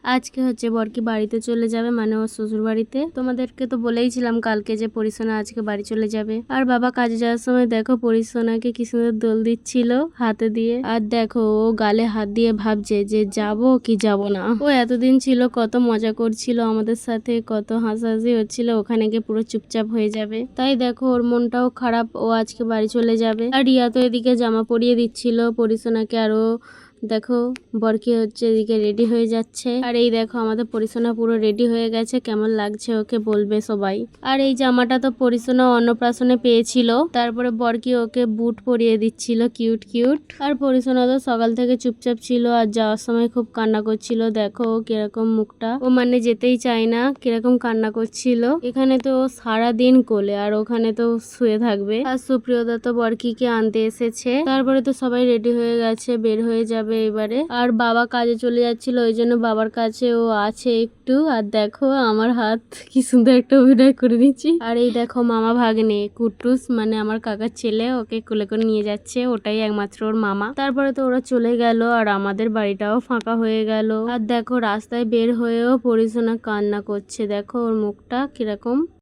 আজকে হচ্ছে বরকি বাড়িতে চলে যাবে, মানে ওর শ্বশুর বাড়িতে। তোমাদেরকে তো বলেইছিলাম কালকে যে পরিসোনা আজকে বাড়ি চলে যাবে। আর বাবা কাজে যাওয়ার সময় দেখো পরিসোনাকে কি সুন্দর দোল দিচ্ছিল হাতে দিয়ে। আর দেখো ও গালে হাত দিয়ে ভাবছে যে যাব কি যাব না। ও এতদিন ছিল কত মজা করছিল আমাদের সাথে, কত হাসাহাসি হচ্ছিল, ওখানে গিয়ে পুরো চুপচাপ হয়ে যাবে। তাই দেখো ওর মনটাও খারাপ, ও আজকে বাড়ি চলে যাবে। আর রিয়া তো এদিকে জামা পরিয়ে দিচ্ছিল পরিসোনাকে। আরো দেখো বরকি হচ্ছে এদিকে রেডি হয়ে যাচ্ছে। আর এই দেখো আমাদের পরিসোনা পুরো রেডি হয়ে গেছে, কেমন লাগছে ওকে বলবে সবাই। আর এই জামাটা তো পরিসোনা অন্নপ্রাশনে পেয়েছিল, তারপরে বরকি ওকে বুট পরিয়ে দিচ্ছিল কিউট কিউট। আর পরিসোনা তো সকাল থেকে চুপচাপ ছিল, আর যাওয়ার সময় খুব কান্না করছিল। দেখো কিরকম মুখটা, ও মানে যেতেই চায় না, কিরকম কান্না করছিল। এখানে তো সারা দিন কোলে, আর ওখানে তো শুয়ে থাকবে। আর সুপ্রিয়দা তো বরকিকে আনতে এসেছে। তারপরে তো সবাই রেডি হয়ে গেছে, বের হয়ে যাবে এবারে। আর বাবা কাজে চলে যাচ্ছিল, ওই জন্য বাবার কাছে ও আছে একটু। আর দেখো আমার হাত কি সুন্দর একটা অভিনয় করে নিচ্ছি। আর এই দেখো মামা ভাগ্নে কুটুস, মানে আমার কাকার ছেলে, ওকে কোলে করে নিয়ে যাচ্ছে, ওটাই একমাত্র ওর মামা। তারপরে তো ওরা চলে গেল, আর আমাদের বাড়িটাও ফাঁকা হয়ে গেল। আর দেখো রাস্তায় বের হয়েও পরিসোনা কান্না করছে, দেখো ওর মুখটা কিরকম।